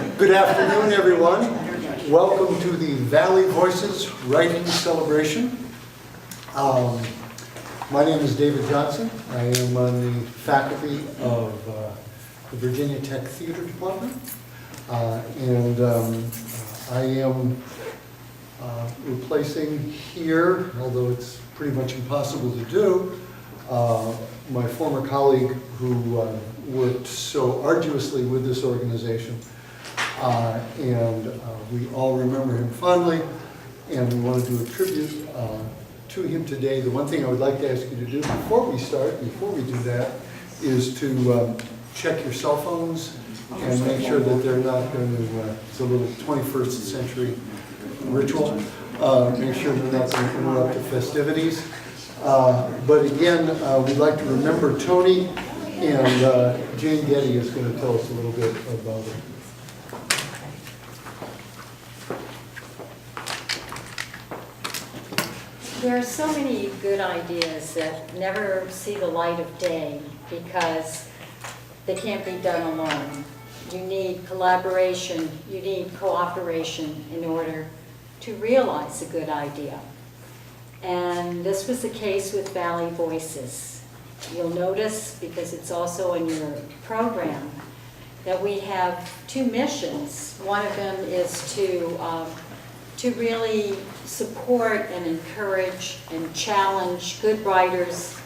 Good afternoon, everyone. Welcome to the Valley Voices Writing Celebration. My name is David Johnson. I am on the faculty of the Virginia Tech Theater Department. I am replacing here, although it's pretty much impossible to do, my former colleague who worked so arduously with this organization. We all remember him fondly, and we want to do a tribute to him today. The one thing I would like to ask you to do before we do that, is to check your cell phones and make sure that they're not going to, it's a little 21st century ritual, make sure they're not going to interrupt the festivities. But again, we'd like to remember Tony, and Jane Getty is going to tell us a little bit about it. There are so many good ideas that never see the light of day because they can't be done alone. You need collaboration, you need cooperation in order to realize a good idea. And this was the case with Valley Voices. You'll notice, because it's also in your program, that we have two missions. One of them is to really support and encourage and challenge good writers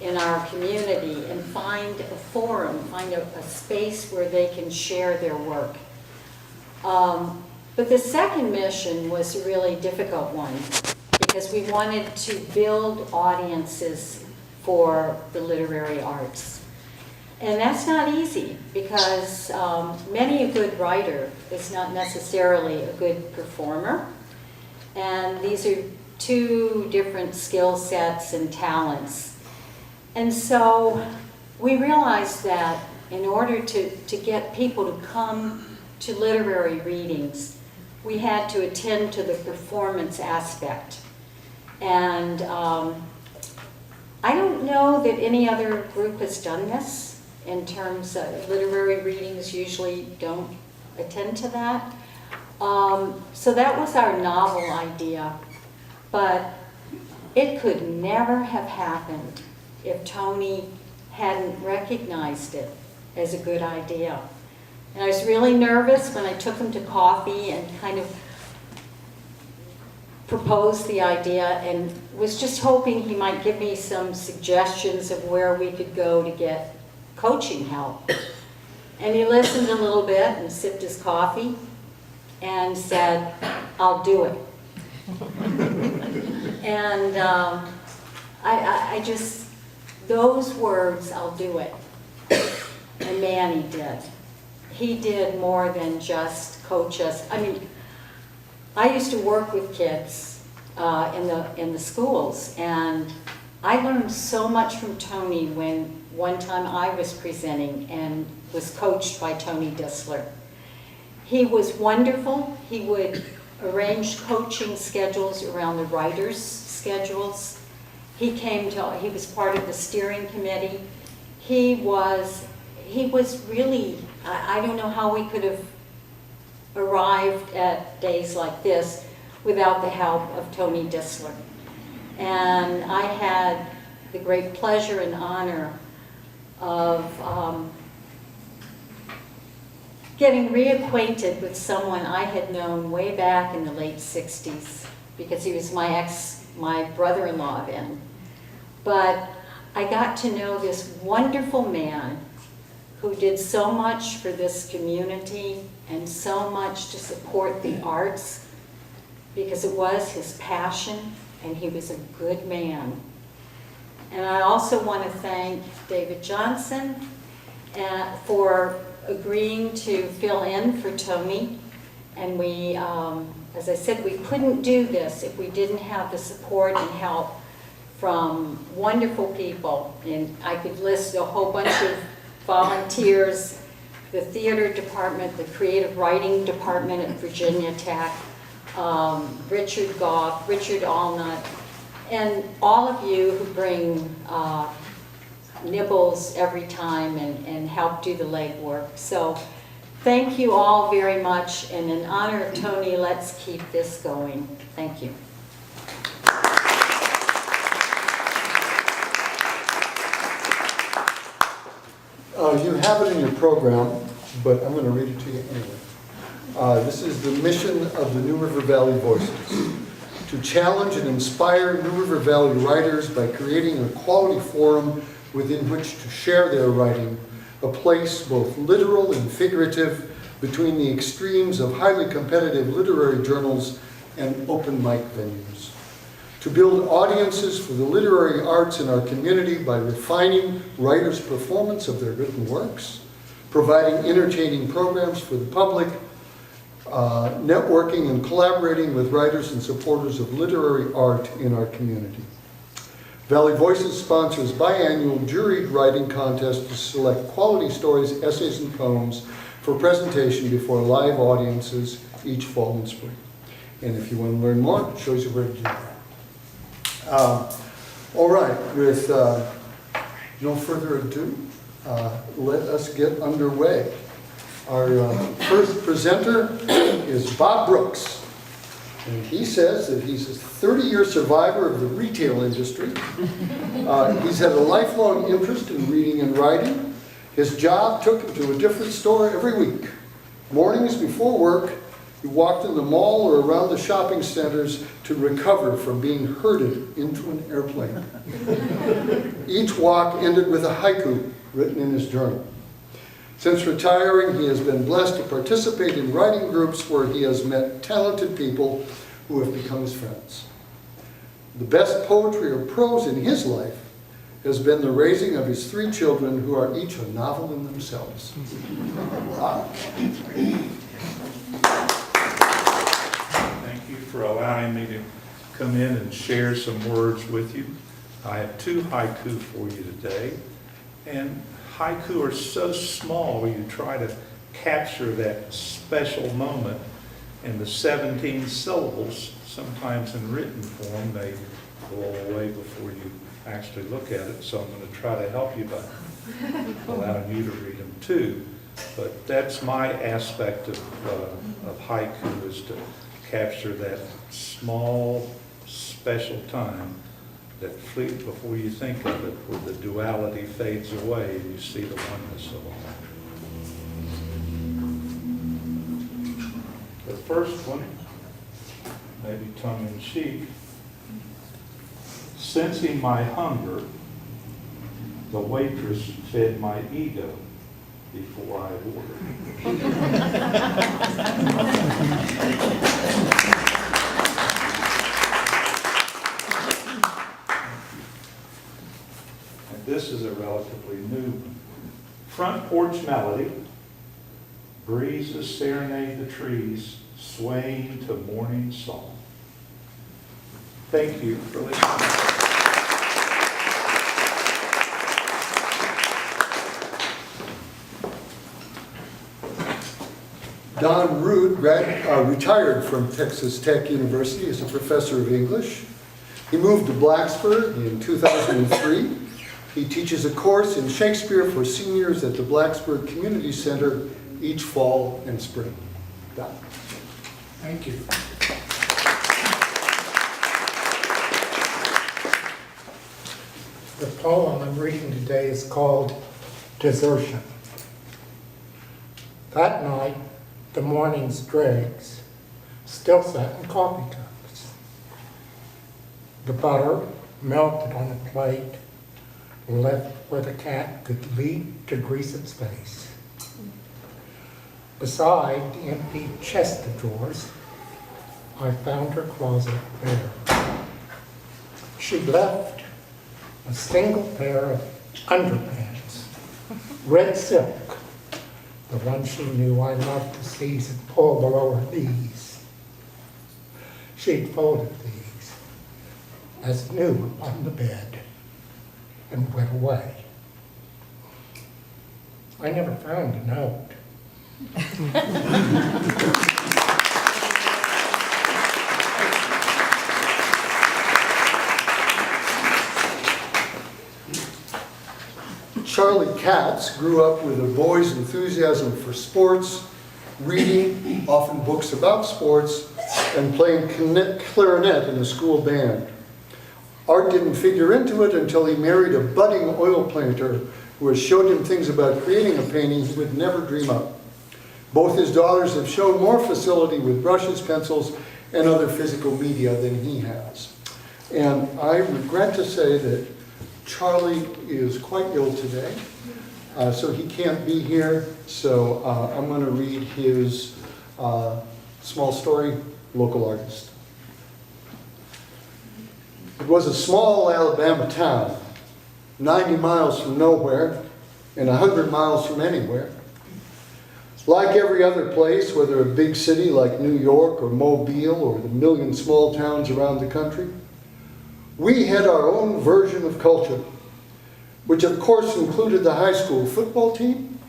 in our community and find a forum, find a space where they can share their work. But the second mission was a really difficult one because we wanted to build audiences for the literary arts. And that's not easy because many a good writer is not necessarily a good performer. And these are two different skill sets and talents. And so we realized that in order to get people to come to literary readings, we had to attend to the performance aspect. And I don't know that any other group has done this in terms of literary readings usually don't attend to that. So that was our novel idea, but it could never have happened if Tony hadn't recognized it as a good idea. And I was really nervous when I took him to coffee and kind of proposed the idea and was just hoping he might give me some suggestions of where we could go to get coaching help. And he listened a little bit and sipped his coffee and said, "I'll do it." And I just, those words, "I'll do it," and man, he did. He did more than just coach us. I mean, I used to work with kids in the schools, and I learned so much from Tony when one time I was presenting and was coached by Tony Disler. He was wonderful. He would arrange coaching schedules around the writers' schedules. He was part of the steering committee. He was really, I don't know how we could have arrived at days like this without the help of Tony Disler. And I had the great pleasure and honor of getting reacquainted with someone I had known way back in the late 60s because he was my brother-in-law then. But I got to know this wonderful man who did so much for this community and so much to support the arts because it was his passion and he was a good man. And I also want to thank David Johnson for agreeing to fill in for Tony. And we, as I said, we couldn't do this if we didn't have the support and help from wonderful people. And I could list a whole bunch of volunteers, the theater department, the creative writing department at Virginia Tech, Richard Goff, Richard Allnut, and all of you who bring nibbles every time and help do the legwork. So Thank you all very much, and in honor of Tony, let's keep this going. Thank you. You have it in your program, but I'm going to read it to you anyway. This is the mission of the New River Valley Voices: to challenge and inspire New River Valley writers by creating a quality forum within which to share their writing, a place both literal and figurative between the extremes of highly competitive literary journals and open mic venues. To build audiences for the literary arts in our community by refining writers' performance of their written works, providing entertaining programs for the public, networking and collaborating with writers and supporters of literary art in our community. Valley Voices sponsors biannual juried writing contests to select quality stories, essays, and poems for presentation before live audiences each fall and spring. And if you want to learn more, it shows you where to do that. All right, with no further ado, let us get underway. Our first presenter is Bob Brooks. And he says that he's a 30-year survivor of the retail industry. He's had a lifelong interest in reading and writing. His job took him to a different store every week. Mornings before work, he walked in the mall or around the shopping centers to recover from being herded into an airplane. Each walk ended with a haiku written in his journal. Since retiring, he has been blessed to participate in writing groups where he has met talented people who have become his friends. The best poetry or prose in his life has been the raising of his 3 children, who are each a novel in themselves. Wow. Thank you for allowing me to come in and share some words with you. I have 2 haiku for you today. And haiku are so small, you try to capture that special moment in the 17 syllables. Sometimes in written form, they blow away before you actually look at it. So I'm going to try to help you by allowing you to read them too. But that's my aspect of haiku, is to capture that small, special time that fleet before you think of it, where the duality fades away and you see the oneness of all. The first one, maybe tongue-in-cheek: sensing my hunger, the waitress fed my ego before I ordered. And this is a relatively new one. Front porch melody. Breezes serenade the trees, swaying to morning song. Thank you for listening. Don Rood retired from Texas Tech University as a professor of English. He moved to Blacksburg in 2003. He teaches a course in Shakespeare for seniors at the Blacksburg Community Center each fall and spring. Don. Thank you. The poem I'm reading today is called Desertion. That night, the morning's dregs still sat in coffee cups. The butter melted on a plate, left where the cat could leap to grease its face. Beside the empty chest of drawers, I found her closet bare. She left a single pair of underpants, red silk, the one she knew I loved to seize and pull below her knees. She'd folded these as new upon the bed and went away. I never found a note. Charlie Katz grew up with a boy's enthusiasm for sports reading, often books about sports, and playing clarinet in the school band. Art didn't figure into it until he married a budding oil painter who has showed him things about creating a painting he would never dream of. Both his daughters have shown more facility with brushes, pencils, and other physical media than he has. And I regret to say that Charlie is quite ill today, so he can't be here. So I'm going to read his small story, Local Artist. It was a small Alabama town, 90 miles from nowhere and 100 miles from anywhere. Like every other place, whether a big city like New York or Mobile or the million small towns around the country, we had our own version of culture, which of course included the high school football team,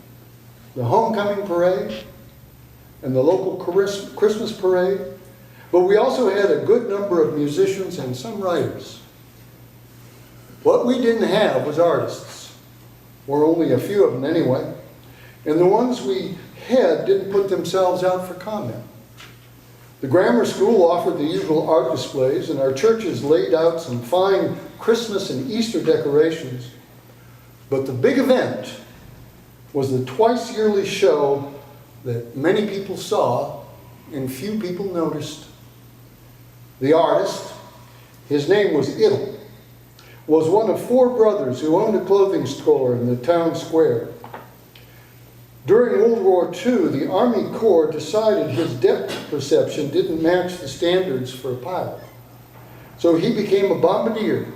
the homecoming parade, and the local Christmas parade. But we also had a good number of musicians and some writers. What we didn't have was artists, or only a few of them anyway, and the ones we had didn't put themselves out for comment. The grammar school offered the usual art displays, and our churches laid out some fine Christmas and Easter decorations. But the big event was the twice yearly show that many people saw and few people noticed. The artist, his name was Ittle, was one of 4 brothers who owned a clothing store in the town square. During World War II, the Army Corps decided his depth perception didn't match the standards for a pilot. So he became a bombardier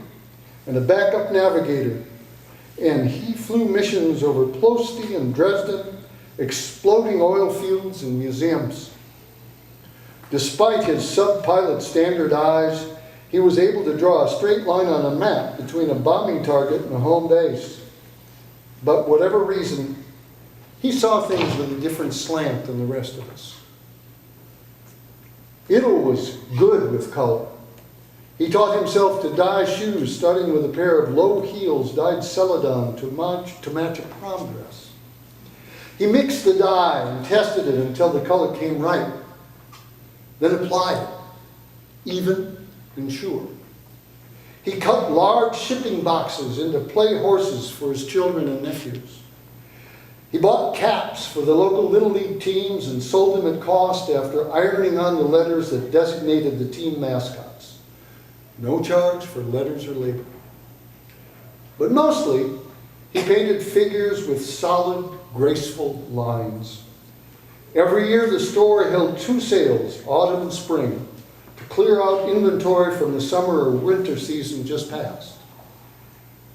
and a backup navigator, and he flew missions over Ploesti and Dresden, exploding oil fields and museums. Despite his sub-pilot standard eyes, he was able to draw a straight line on a map between a bombing target and a home base. But whatever reason, he saw things with a different slant than the rest of us. Ittle was good with color. He taught himself to dye shoes, starting with a pair of low heels dyed celadon to match a prom dress. He mixed the dye and tested it until the color came right, then applied it, even and sure. He cut large shipping boxes into play horses for his children and nephews. He bought caps for the local Little League teams and sold them at cost after ironing on the letters that designated the team mascots. No charge for letters or labor. But mostly, he painted figures with solid, graceful lines. Every year the store held 2 sales, autumn and spring, to clear out inventory from the summer or winter season just past.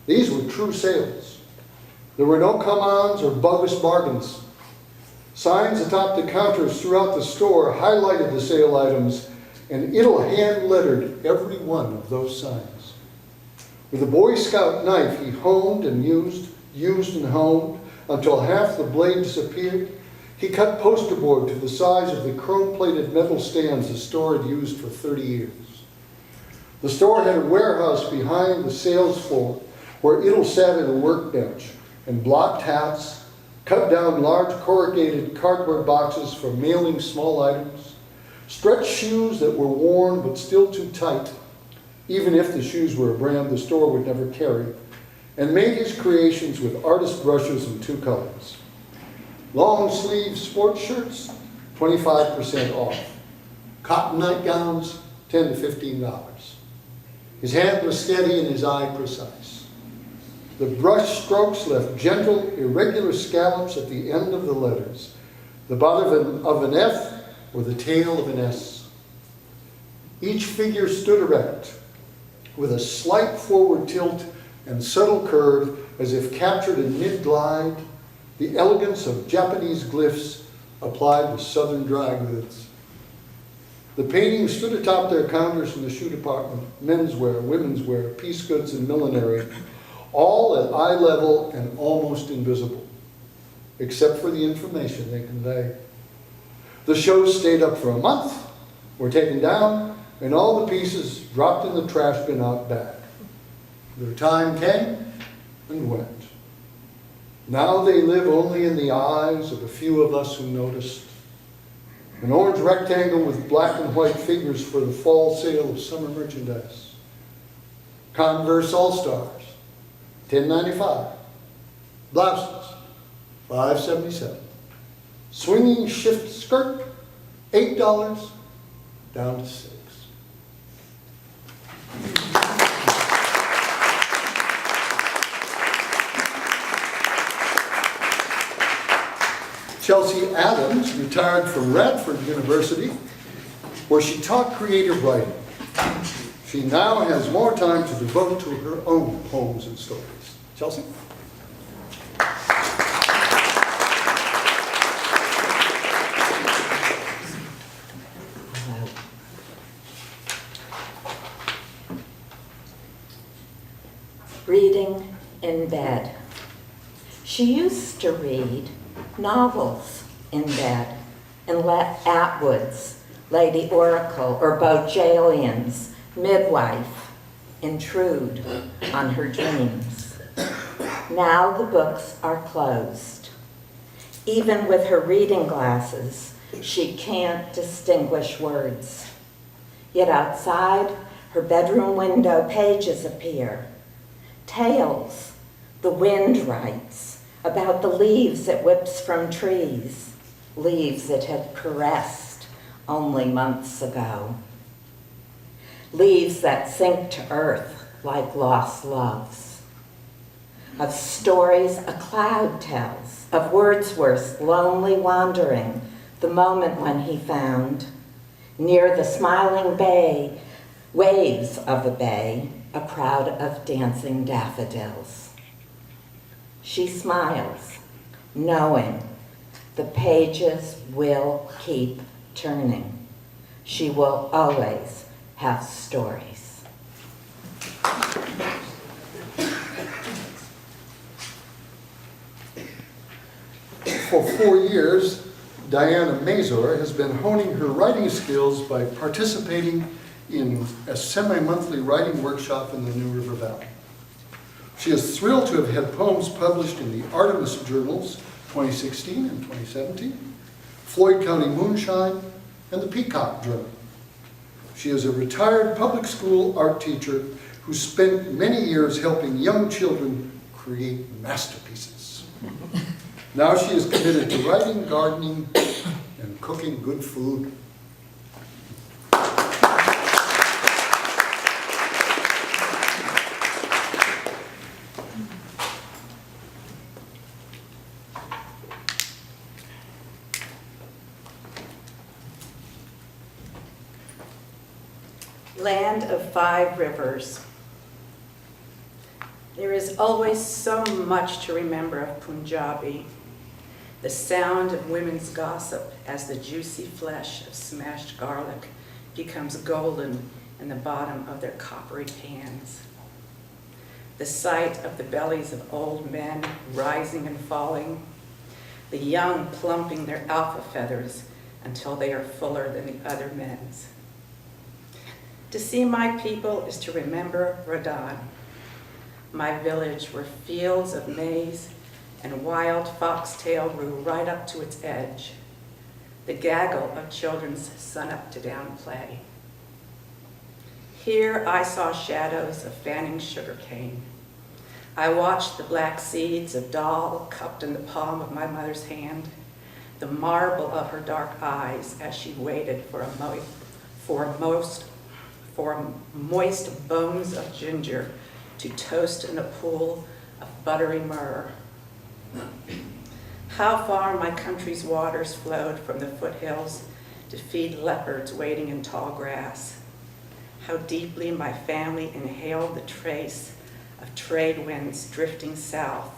These were true sales. There were no come-ons or bogus bargains. Signs atop the counters throughout the store highlighted the sale items, and Ittle hand-lettered every one of those signs. With a Boy Scout knife, he honed and used and honed until half the blade disappeared. He cut poster board to the size of the chrome-plated metal stands the store had used for 30 years. The store had a warehouse behind the sales floor where Ittle sat at a workbench and blocked hats, cut down large corrugated cardboard boxes for mailing small items, stretched shoes that were worn but still too tight, even if the shoes were a brand the store would never carry, and made his creations with artist brushes in 2 colors. Long sleeve sports shirts, 25% off. Cotton nightgowns, $10 to $15. His hand was steady and his eye precise. The brush strokes left gentle, irregular scallops at the end of the letters, the bottom of an F or the tail of an S. Each figure stood erect, with a slight forward tilt and subtle curve as if captured in mid-glide, the elegance of Japanese glyphs applied to southern dry goods. The paintings stood atop their counters in the shoe department, menswear, womenswear, piece goods, and millinery, all at eye level and almost invisible, except for the information they convey. The shows stayed up for a month, were taken down, and all the pieces dropped in the trash bin out back. Their time came and went. Now they live only in the eyes of a few of us who noticed, An orange rectangle with black and white figures for the fall sale of summer merchandise. Converse All-Stars, $10.95. Blouses, $5.77. Swinging shift skirt, $8, down to $6. Chelsea Adams retired from Radford University, where she taught creative writing. She now has more time to devote to her own poems and stories. Chelsea? Reading in bed. She used to read novels in bed and let Atwood's Lady Oracle or Bojalian's Midwife intrude on her dreams. Now the books are closed. Even with her reading glasses, she can't distinguish words. Yet outside her bedroom window, pages appear. Tales the wind writes about the leaves it whips from trees, leaves it had caressed only months ago. Leaves that sink to earth like lost loves. Of stories a cloud tells, of Wordsworth's lonely wandering, the moment when he found, near the smiling bay, waves of a bay, a crowd of dancing daffodils. She smiles, knowing the pages will keep turning. She will always have stories. For 4 years, Diana Mazur has been honing her writing skills by participating in a semi-monthly writing workshop in the New River Valley. She is thrilled to have had poems published in the Artemis Journals 2016 and 2017, Floyd County Moonshine, and the Peacock Journal. She is a retired public school art teacher who spent many years helping young children create masterpieces. Now she is committed to writing, gardening, and cooking good food. Land of Five Rivers. There is always so much to remember of Punjabi. The sound of women's gossip as the juicy flesh of smashed garlic becomes golden in the bottom of their coppery pans. The sight of the bellies of old men rising and falling, the young plumping their alpha feathers until they are fuller than the other men's. To see my people is to remember Radan, my village where fields of maize and wild foxtail grew right up to its edge, the gaggle of children's sun-up to down play. Here I saw shadows of fanning sugarcane. I watched the black seeds of dal cupped in the palm of my mother's hand, the marble of her dark eyes as she waited for moist bones of ginger to toast in a pool of buttery myrrh. How far my country's waters flowed from the foothills to feed leopards wading in tall grass. How deeply my family inhaled the trace of trade winds drifting south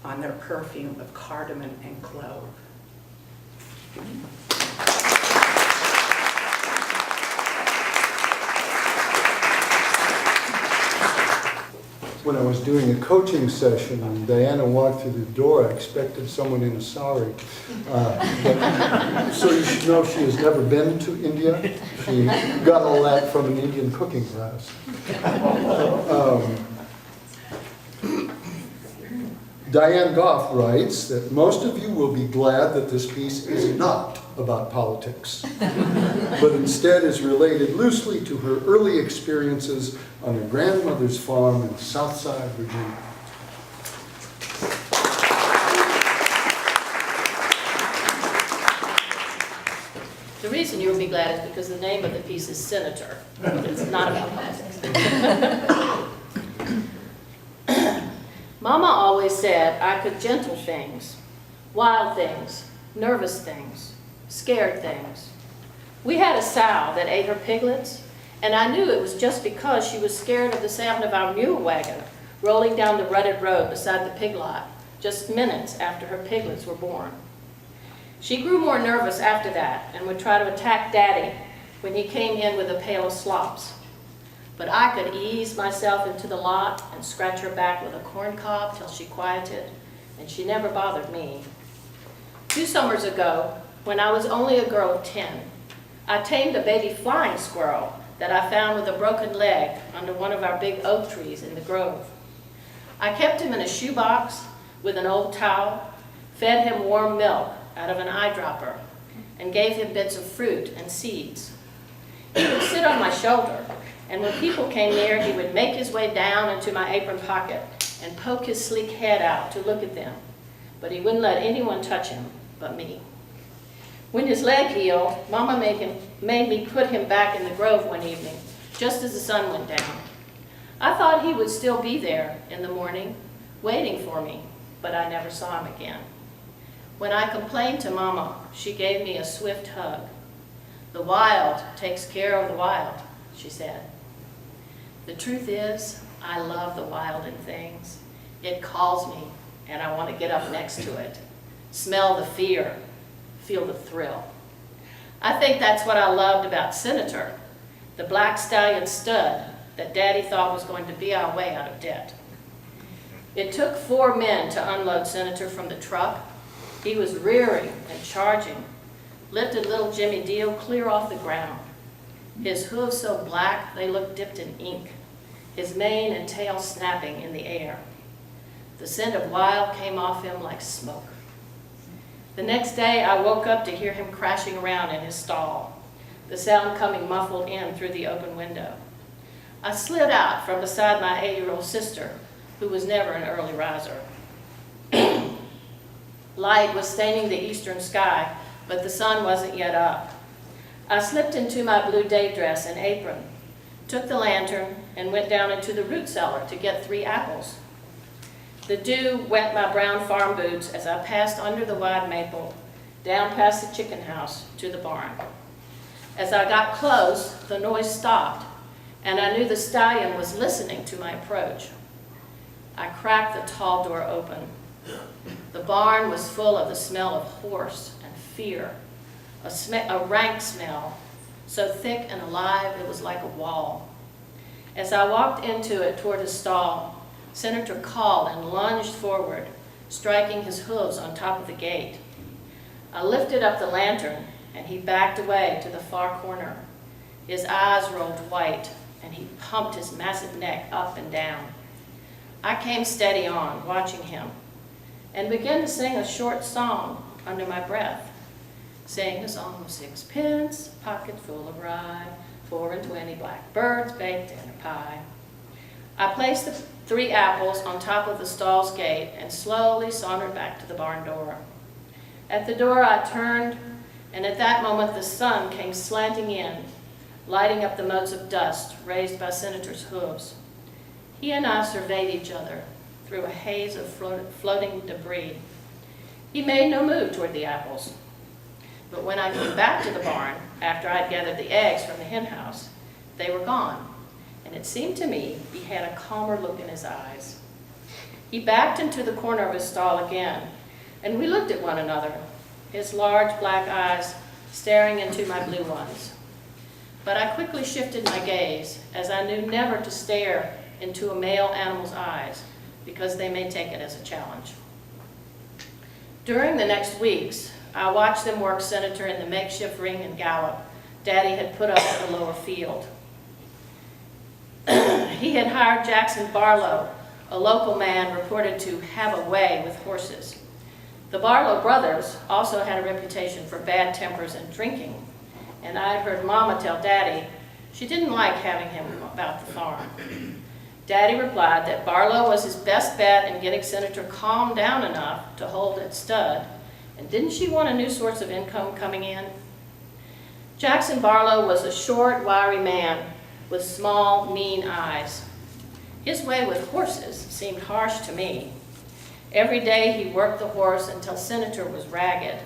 on their perfume of cardamom and clove. When I was doing a coaching session and Diana walked through the door, I expected someone in a sari. So you should know she has never been to India. She got all that from an Indian cooking class. Diane Goff writes that most of you will be glad that this piece is not about politics, but instead is related loosely to her early experiences on her grandmother's farm in Southside, Virginia. The reason you'll be glad is because the name of the piece is Senator. It's not about politics. Mama always said I could gentle things, wild things, nervous things, scared things. We had a sow that ate her piglets, and I knew it was just because she was scared of the sound of our mule wagon rolling down the rutted road beside the pig lot just minutes after her piglets were born. She grew more nervous after that and would try to attack Daddy when he came in with a pail of slops. But I could ease myself into the lot and scratch her back with a corn cob till she quieted, and she never bothered me. 2 summers ago, when I was only a girl of 10, I tamed a baby flying squirrel that I found with a broken leg under one of our big oak trees in the grove. I kept him in a shoebox with an old towel, fed him warm milk out of an eyedropper, and gave him bits of fruit and seeds. He would sit on my shoulder, and when people came near, he would make his way down into my apron pocket and poke his sleek head out to look at them, but he wouldn't let anyone touch him but me. When his leg healed, Mama made me put him back in the grove one evening, just as the sun went down. I thought he would still be there in the morning, waiting for me, but I never saw him again. When I complained to Mama, she gave me a swift hug. "The wild takes care of the wild," she said. The truth is, I love the wild in things. It calls me, and I want to get up next to it, smell the fear, feel the thrill. I think that's what I loved about Senator, the black stallion stud that Daddy thought was going to be our way out of debt. It took 4 men to unload Senator from the truck. He was rearing and charging, lifted little Jimmy Deal clear off the ground. His hooves so black they looked dipped in ink, his mane and tail snapping in the air. The scent of wild came off him like smoke. The next day I woke up to hear him crashing around in his stall, the sound coming muffled in through the open window. I slid out from beside my 8-year-old sister, who was never an early riser. Light was staining the eastern sky, but the sun wasn't yet up. I slipped into my blue day dress and apron, took the lantern, and went down into the root cellar to get 3 apples. The dew wet my brown farm boots as I passed under the wide maple, down past the chicken house to the barn. As I got close, the noise stopped, and I knew the stallion was listening to my approach. I cracked the tall door open. The barn was full of the smell of horse and fear, a rank smell, so thick and alive it was like a wall. As I walked into it toward his stall, Senator called and lunged forward, striking his hooves on top of the gate. I lifted up the lantern, and he backed away to the far corner. His eyes rolled white, and he pumped his massive neck up and down. I came steady on, watching him, and began to sing a short song under my breath. Sing a song of 6pence, a pocket full of rye, 4 and 20 blackbirds baked in a pie. I placed the 3 apples on top of the stall's gate and slowly sauntered back to the barn door. At the door I turned, and at that moment the sun came slanting in, lighting up the motes of dust raised by Senator's hooves. He and I surveyed each other through a haze of floating debris. He made no move toward the apples. But when I came back to the barn, after I'd gathered the eggs from the hen house, they were gone, and it seemed to me he had a calmer look in his eyes. He backed into the corner of his stall again, and we looked at one another, his large black eyes staring into my blue ones. But I quickly shifted my gaze, as I knew never to stare into a male animal's eyes, because they may take it as a challenge. During the next weeks, I watched them work Senator in the makeshift ring and gallop Daddy had put up at the lower field. He had hired Jackson Barlow, a local man reported to have a way with horses. The Barlow brothers also had a reputation for bad tempers and drinking, and I heard Mama tell Daddy she didn't like having him about the farm. Daddy replied that Barlow was his best bet in getting Senator calmed down enough to hold at stud, and didn't she want a new source of income coming in? Jackson Barlow was a short, wiry man with small, mean eyes. His way with horses seemed harsh to me. Every day he worked the horse until Senator was ragged.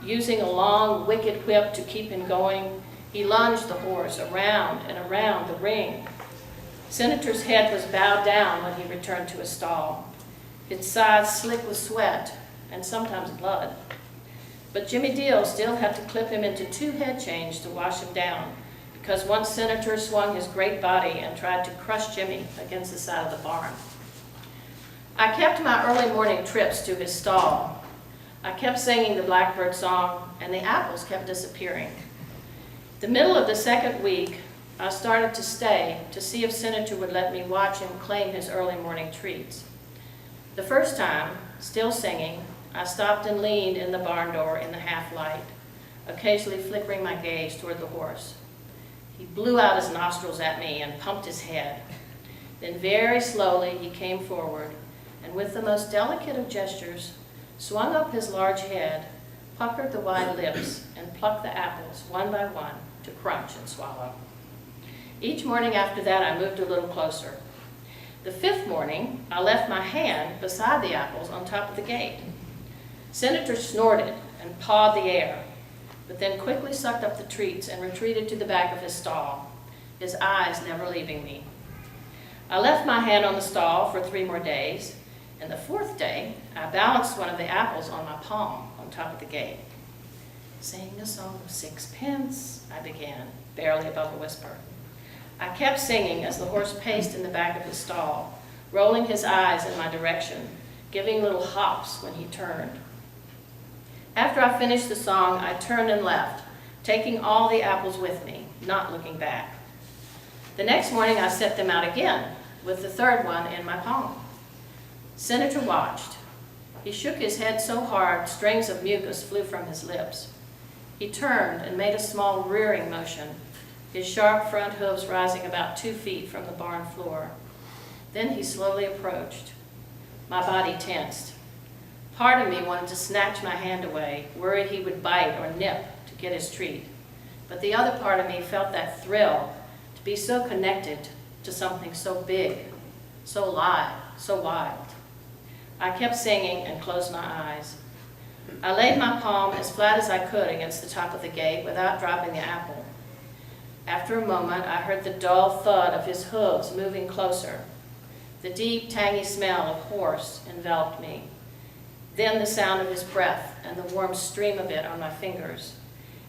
Using a long, wicked whip to keep him going, he lunged the horse around and around the ring. Senator's head was bowed down when he returned to his stall, its sides slick with sweat and sometimes blood. But Jimmy Deal still had to clip him into 2 head chains to wash him down, because once Senator swung his great body and tried to crush Jimmy against the side of the barn. I kept my early morning trips to his stall. I kept singing the Blackbird song, and the apples kept disappearing. The middle of the 2nd week, I started to stay to see if Senator would let me watch him claim his early morning treats. The first time, still singing, I stopped and leaned in the barn door in the half-light, occasionally flickering my gaze toward the horse. He blew out his nostrils at me and pumped his head. Then very slowly he came forward, and with the most delicate of gestures, swung up his large head, puckered the wide lips, and plucked the apples one by one to crunch and swallow. Each morning after that, I moved a little closer. The 5th morning, I left my hand beside the apples on top of the gate. Senator snorted and pawed the air, but then quickly sucked up the treats and retreated to the back of his stall, his eyes never leaving me. I left my hand on the stall for 3 more days, and the 4th day, I balanced one of the apples on my palm on top of the gate. "Sing a song of 6pence, I began, barely above a whisper. I kept singing as the horse paced in the back of his stall, rolling his eyes in my direction, giving little hops when he turned. After I finished the song, I turned and left, taking all the apples with me, not looking back. The next morning, I set them out again, with the 3rd one in my palm. Senator watched. He shook his head so hard, strings of mucus flew from his lips. He turned and made a small rearing motion, his sharp front hooves rising about 2 feet from the barn floor. Then he slowly approached. My body tensed. Part of me wanted to snatch my hand away, worried he would bite or nip to get his treat. But the other part of me felt that thrill to be so connected to something so big, so live, so wild. I kept singing and closed my eyes. I laid my palm as flat as I could against the top of the gate without dropping the apple. After a moment, I heard the dull thud of his hooves moving closer. The deep, tangy smell of horse enveloped me. Then the sound of his breath and the warm stream of it on my fingers.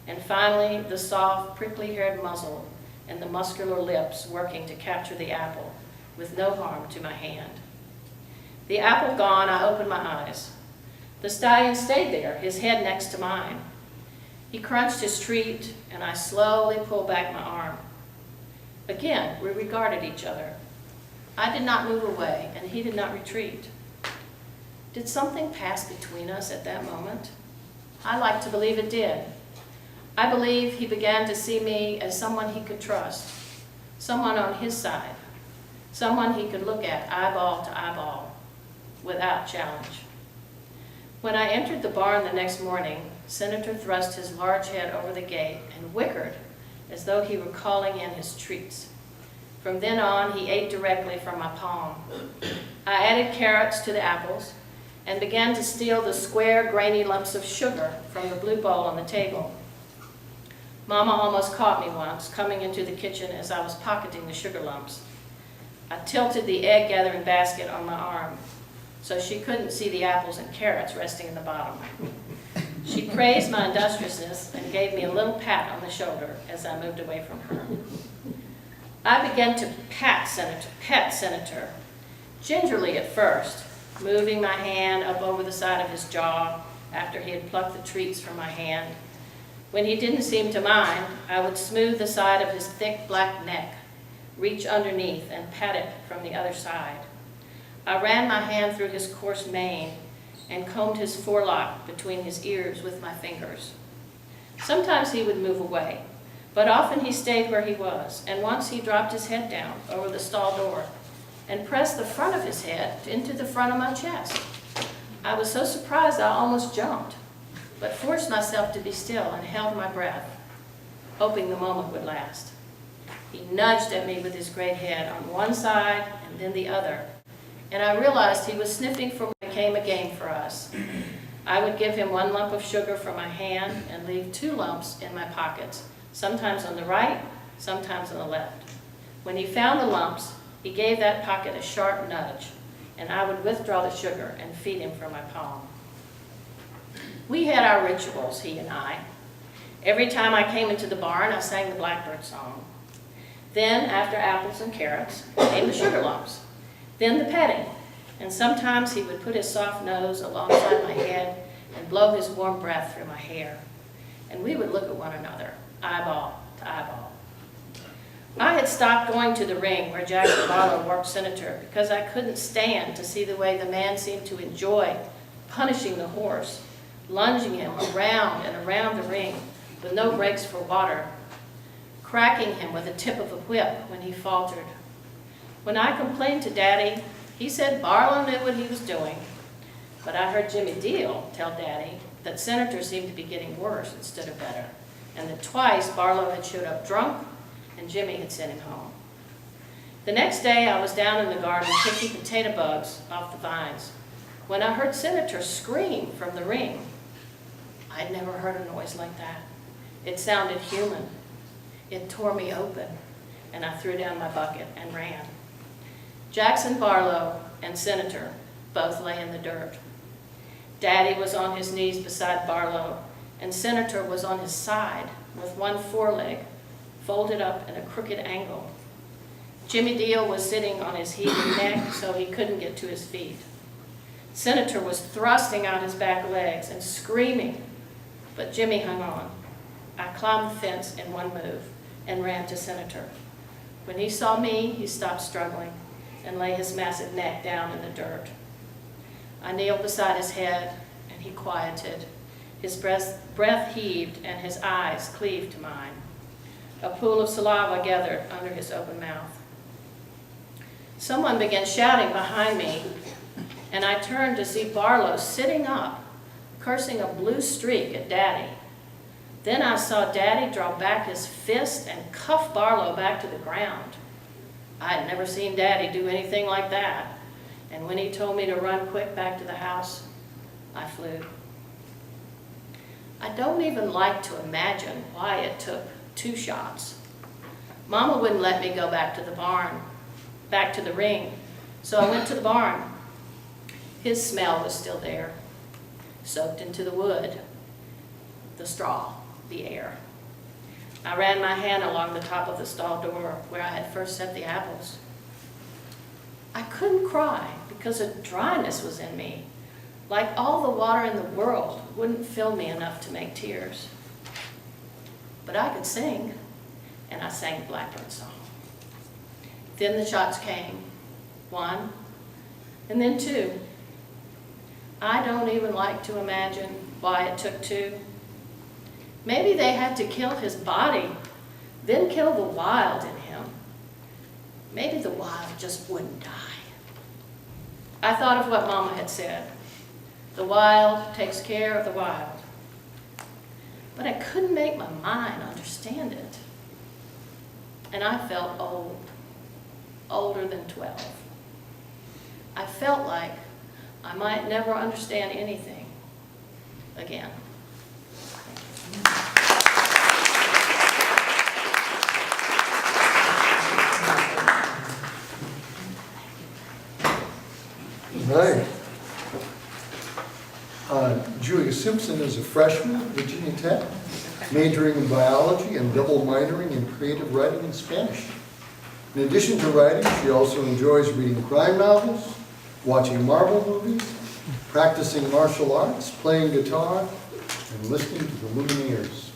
And finally, the soft, prickly-haired muzzle and the muscular lips working to capture the apple with no harm to my hand. The apple gone, I opened my eyes. The stallion stayed there, his head next to mine. He crunched his treat, and I slowly pulled back my arm. Again, we regarded each other. I did not move away, and he did not retreat. Did something pass between us at that moment? I like to believe it did. I believe he began to see me as someone he could trust, someone on his side, someone he could look at eyeball to eyeball, without challenge. When I entered the barn the next morning, Senator thrust his large head over the gate and whickered as though he were calling in his treats. From then on, he ate directly from my palm. I added carrots to the apples and began to steal the square, grainy lumps of sugar from the blue bowl on the table. Mama almost caught me once, coming into the kitchen as I was pocketing the sugar lumps. I tilted the egg-gathering basket on my arm so she couldn't see the apples and carrots resting in the bottom. She praised my industriousness and gave me a little pat on the shoulder as I moved away from her. I began to pet Senator, gingerly at first, moving my hand up over the side of his jaw after he had plucked the treats from my hand. When he didn't seem to mind, I would smooth the side of his thick black neck, reach underneath and pat it from the other side. I ran my hand through his coarse mane and combed his forelock between his ears with my fingers. Sometimes he would move away, but often he stayed where he was, and once he dropped his head down over the stall door and pressed the front of his head into the front of my chest. I was so surprised I almost jumped, but forced myself to be still and held my breath, hoping the moment would last. He nudged at me with his great head on one side and then the other, and I realized he was sniffing for what became a game for us. I would give him 1 lump of sugar from my hand and leave 2 lumps in my pockets, sometimes on the right, sometimes on the left. When he found the lumps, he gave that pocket a sharp nudge, and I would withdraw the sugar and feed him from my palm. We had our rituals, he and I. Every time I came into the barn, I sang the Blackbird song. Then, after apples and carrots, came the sugar lumps. Then the petting, and sometimes he would put his soft nose alongside my head and blow his warm breath through my hair. And we would look at one another, eyeball to eyeball. I had stopped going to the ring where Jackson Barlow worked senator because I couldn't stand to see the way the man seemed to enjoy punishing the horse, lunging him around and around the ring with no breaks for water, cracking him with the tip of a whip when he faltered. When I complained to Daddy, he said Barlow knew what he was doing, but I heard Jimmy Deal tell Daddy that Senator seemed to be getting worse instead of better, and that twice Barlow had showed up drunk and Jimmy had sent him home. The next day I was down in the garden picking potato bugs off the vines when I heard Senator scream from the ring. I'd never heard a noise like that. It sounded human. It tore me open, and I threw down my bucket and ran. Jackson Barlow and Senator both lay in the dirt. Daddy was on his knees beside Barlow, and Senator was on his side with one foreleg folded up in a crooked angle. Jimmy Deal was sitting on his heaving neck so he couldn't get to his feet. Senator was thrusting out his back legs and screaming, but Jimmy hung on. I climbed the fence in one move and ran to Senator. When he saw me, he stopped struggling and lay his massive neck down in the dirt. I kneeled beside his head, and he quieted. His breath heaved, and his eyes cleaved to mine. A pool of saliva gathered under his open mouth. Someone began shouting behind me, and I turned to see Barlow sitting up, cursing a blue streak at Daddy. Then I saw Daddy draw back his fist and cuff Barlow back to the ground. I had never seen Daddy do anything like that, and when he told me to run quick back to the house, I flew. I don't even like to imagine why it took 2 shots. Mama wouldn't let me go back to the barn, back to the ring, so I went to the barn. His smell was still there, soaked into the wood, the straw, the air. I ran my hand along the top of the stall door where I had first set the apples. I couldn't cry because a dryness was in me, like all the water in the world wouldn't fill me enough to make tears. But I could sing, and I sang the Blackbird song. Then the shots came, 1, and then 2. I don't even like to imagine why it took 2. Maybe they had to kill his body, then kill the wild in him. Maybe the wild just wouldn't die. I thought of what Mama had said. The wild takes care of the wild. But I couldn't make my mind understand it. And I felt old, older than 12. I felt like I might never understand anything again. Right. Julia Simpson is a freshman at Virginia Tech, majoring in biology and double minoring in creative writing and Spanish. In addition to writing, she also enjoys reading crime novels, watching Marvel movies, practicing martial arts, playing guitar, and listening to the Lumineers.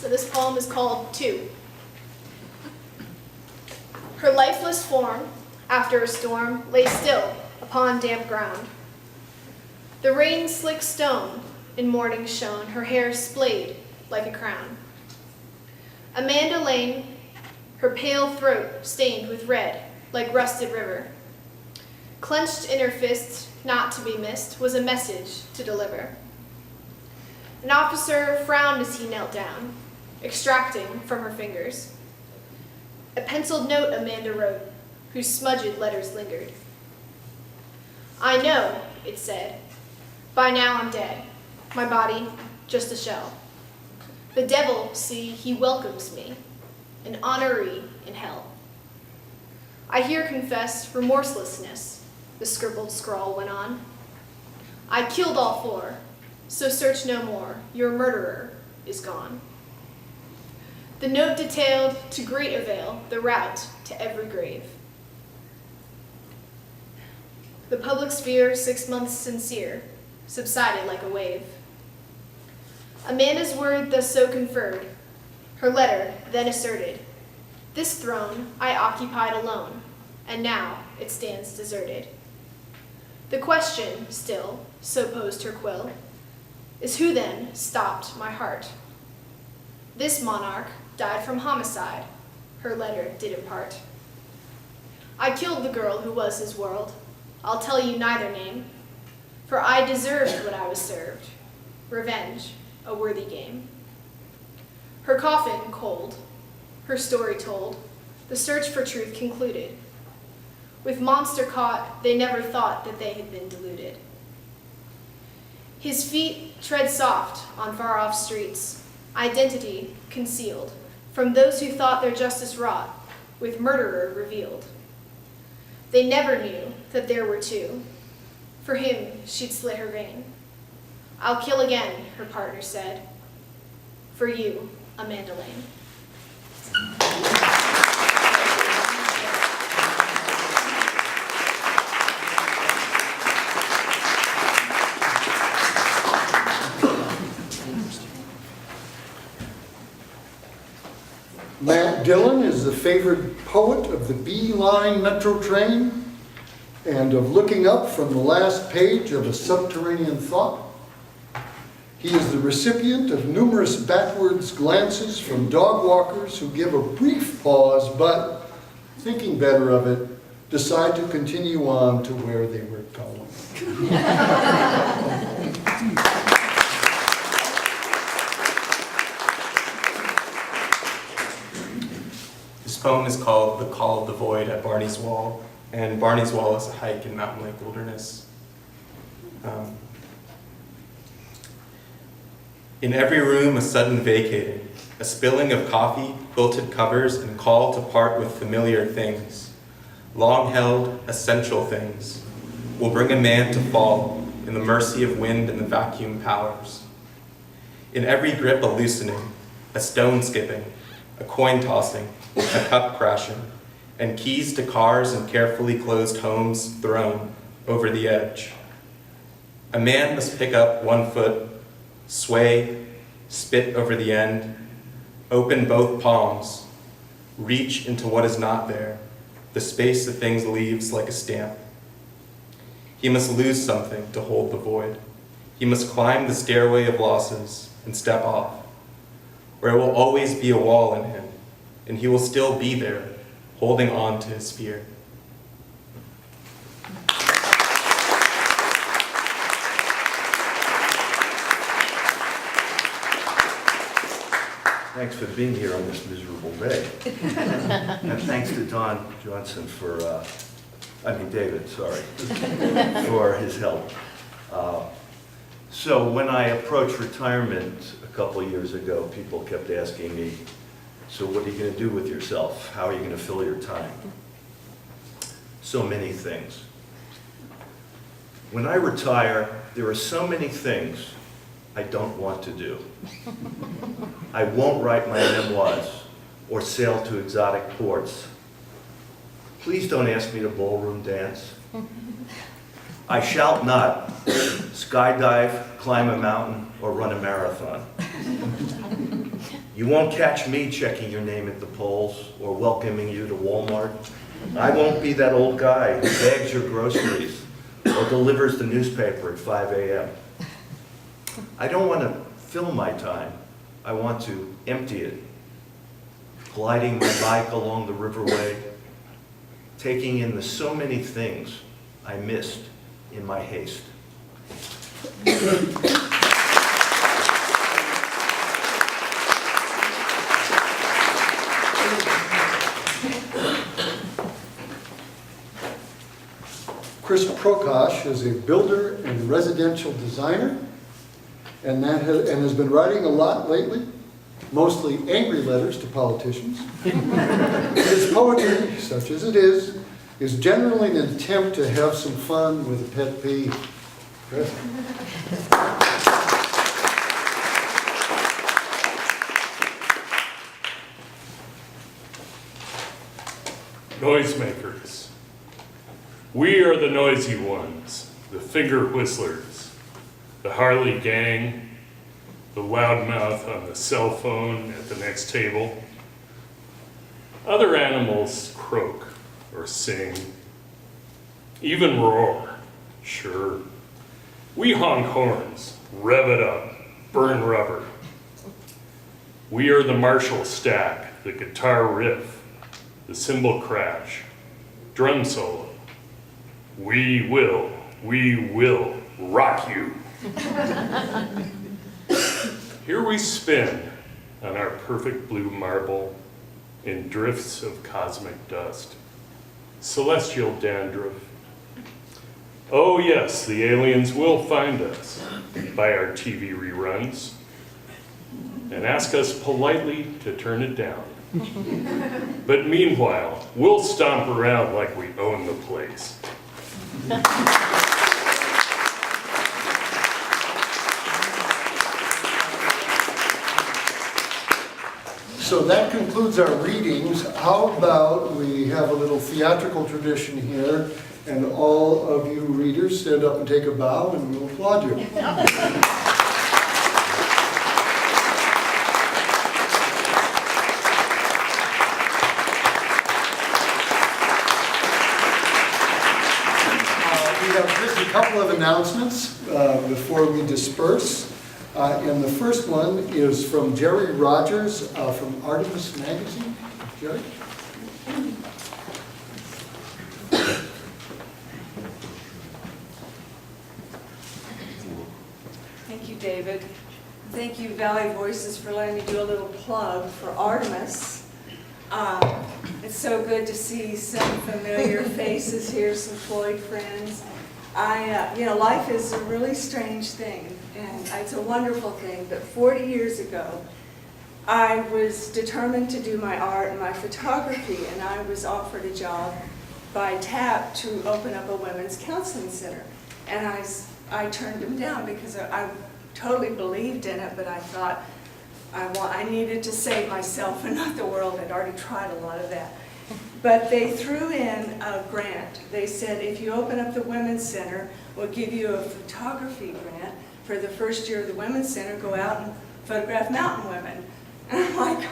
So this poem is called Two. Her lifeless form, after a storm, lay still upon damp ground. The rain's slick stone in morning shone, her hair splayed like a crown. Amanda Lane, her pale throat stained with red like rusted river. Clenched in her fist, not to be missed, was a message to deliver. An officer frowned as he knelt down, extracting from her fingers a penciled note Amanda wrote, whose smudged letters lingered. I know, it said, by now I'm dead, my body just a shell. The devil, see, he welcomes me, an honoree in hell. I here confess remorselessness, the scribbled scrawl went on. I killed all four, so search no more, your murderer is gone. The note detailed to great avail the route to every grave. The public sphere, 6 months sincere, subsided like a wave. Amanda's word thus so conferred, her letter then asserted, this throne I occupied alone, and now it stands deserted. The question still, so posed her quill, is who then stopped my heart? This monarch died from homicide, her letter did impart. I killed the girl who was his world, I'll tell you neither name, for I deserved what I was served, revenge, a worthy game. Her coffin cold, her story told, the search for truth concluded. With monster caught, they never thought that they had been deluded. His feet tread soft on far-off streets, identity concealed from those who thought their justice wrought, with murderer revealed. They never knew that there were two. For him, she'd slit her vein. I'll kill again, her partner said. For you, Amanda Lane. Matt Dillon is the favored poet of the B Line Metro train and of looking up from the last page of a subterranean thought. He is the recipient of numerous backwards glances from dog walkers who give a brief pause, but, thinking better of it, decide to continue on to where they were going. This poem is called The Call of the Void at Barney's Wall, and Barney's Wall is a hike in Mountain Lake Wilderness. In every room a sudden vacating, a spilling of coffee, quilted covers, and call to part with familiar things, long-held, essential things, will bring a man to fall in the mercy of wind and the vacuum powers. In every grip a loosening, a stone skipping, a coin tossing, a cup crashing, and keys to cars and carefully closed homes thrown over the edge. A man must pick up one foot, sway, spit over the end, open both palms, reach into what is not there, the space the things leaves like a stamp. He must lose something to hold the void. He must climb the stairway of losses and step off, where will always be a wall in him, and he will still be there, holding on to his fear. Thanks for being here on this miserable day. And thanks to Don Johnson David, for his help. So when I approached retirement a couple of years ago, people kept asking me, so what are you going to do with yourself? How are you going to fill your time? So many things. When I retire, there are so many things I don't want to do. I won't write my memoirs or sail to exotic ports. Please don't ask me to ballroom dance. I shall not skydive, climb a mountain, or run a marathon. You won't catch me checking your name at the polls or welcoming you to Walmart. I won't be that old guy who bags your groceries or delivers the newspaper at 5 a.m. I don't want to fill my time. I want to empty it. Gliding my bike along the riverway, taking in the so many things I missed in my haste. Chris Prokosh is a builder and residential designer, and has been writing a lot lately, mostly angry letters to politicians. His poetry, such as it is generally an attempt to have some fun with a pet peeve. Chris? Noisemakers. We are the noisy ones, the finger whistlers, the Harley gang, the loudmouth on the cell phone at the next table. Other animals croak or sing, even roar, sure. We honk horns, rev it up, burn rubber. We are the Marshall stack, the guitar riff, the cymbal crash, drum solo. We will rock you. Here we spin on our perfect blue marble in drifts of cosmic dust, celestial dandruff. Oh yes, the aliens will find us by our TV reruns and ask us politely to turn it down. But meanwhile, we'll stomp around like we own the place. So that concludes our readings. How about we have a little theatrical tradition here, and all of you readers stand up and take a bow, and we'll applaud you. We have just a couple of announcements before we disperse. And the first one is from Jerry Rogers from Artemis Magazine. Jerry? Thank you, David. Thank you, Valley Voices, for letting me do a little plug for Artemis. It's so good to see some familiar faces here, some Floyd friends. Life is a really strange thing, and it's a wonderful thing, but 40 years ago, I was determined to do my art and my photography, and I was offered a job by TAP to open up a women's counseling center. And I turned them down because I totally believed in it, but I thought I needed to save myself and not the world. I'd already tried a lot of that. But they threw in a grant. They said, if you open up the Women's Center, we'll give you a photography grant for the first year of the Women's Center, go out and photograph mountain women. And I'm like,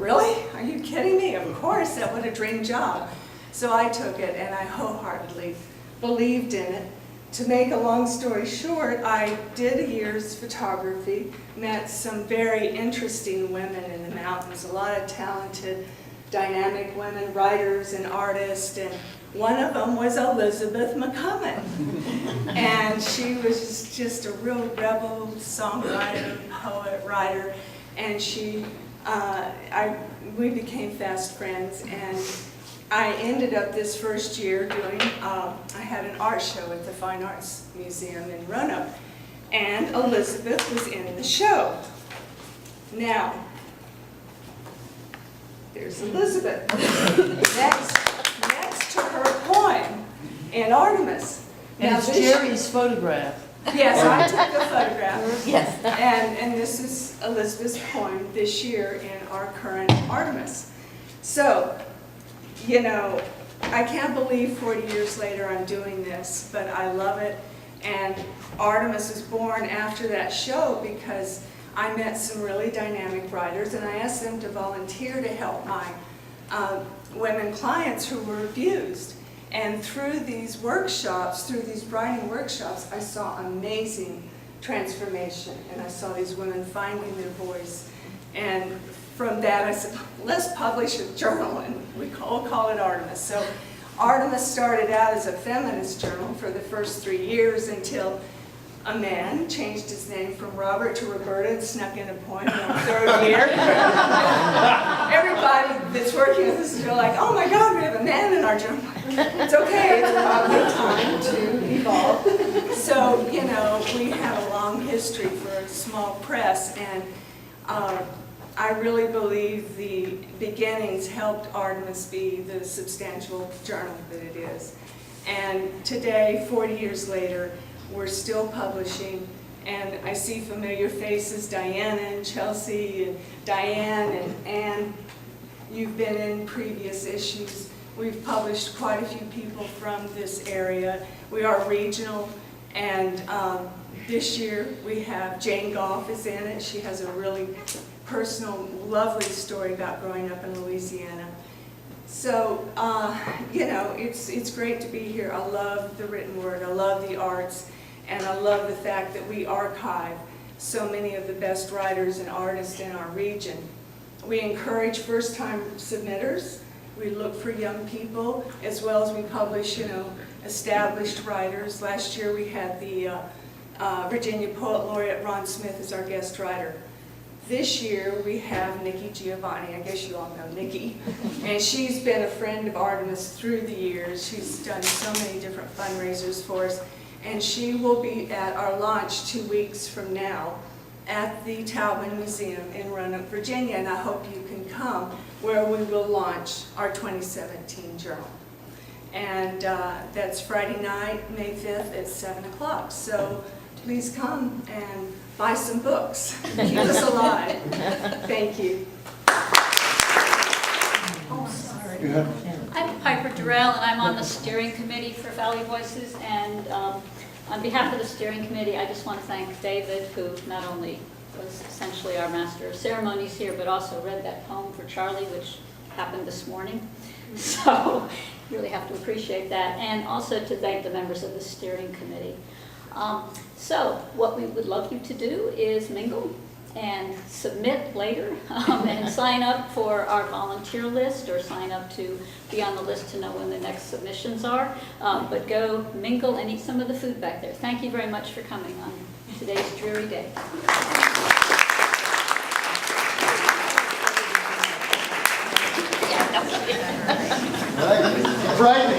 really? Are you kidding me? Of course, that was a dream job. So I took it, and I wholeheartedly believed in it. To make a long story short, I did a year's photography, met some very interesting women in the mountains, a lot of talented, dynamic women, writers and artists, and one of them was Elizabeth McCummon. And she was just a real rebel songwriter, poet, writer, and we became fast friends, and I ended up this first year doing, I had an art show at the Fine Arts Museum in Roanoke, and Elizabeth was in the show. Now, there's Elizabeth, next to her poem in Artemis. And it's Jerry's photograph. Yes, I took the photograph. Yes. And this is Elizabeth's poem this year in our current Artemis. So, I can't believe 40 years later I'm doing this, but I love it. And Artemis was born after that show because I met some really dynamic writers, and I asked them to volunteer to help my women clients who were abused. And through these workshops, through these writing workshops, I saw amazing transformation, and I saw these women finding their voice. And from that, I said, let's publish a journal, and we'll call it Artemis. So Artemis started out as a feminist journal for the first 3 years until a man changed his name from Robert to Roberta and snuck in a poem in the 3rd year. Everybody that's working with us is like, oh my God, we have a man in our journal. It's okay, it's probably time to evolve. So, you know, we have a long history for a small press, and I really believe the beginnings helped Artemis be the substantial journal that it is. And today, 40 years later, we're still publishing, and I see familiar faces, Diana and Chelsea and Diane and Anne. You've been in previous issues. We've published quite a few people from this area. We are regional, and this year we have Jane Goff is in it. She has a really personal, lovely story about growing up in Louisiana. So, you know, it's great to be here. I love the written word, I love the arts, and I love the fact that we archive so many of the best writers and artists in our region. We encourage first-time submitters. We look for young people, as well as we publish, you know, established writers. Last year we had the Virginia Poet Laureate Ron Smith as our guest writer. This year we have Nikki Giovanni. I guess you all know Nikki. And she's been a friend of Artemis through the years. She's done so many different fundraisers for us. And she will be at our launch 2 weeks from now at the Taubman Museum in Roanoke, Virginia. And I hope you can come, where we will launch our 2017 journal. And that's Friday night, May 5th at 7 o'clock. So please come and buy some books. Keep us alive. Thank you. I'm Piper Durrell, and I'm on the steering committee for Valley Voices. And on behalf of the steering committee, I just want to thank David, who not only was essentially our master of ceremonies here, but also read that poem for Charlie, which happened this morning. So you really have to appreciate that. And also to thank the members of the steering committee. So what we would love you to do is mingle and submit later and sign up for our volunteer list, or sign up to be on the list to know when the next submissions are. But go mingle and eat some of the food back there. Thank you very much for coming on today's dreary day. Right.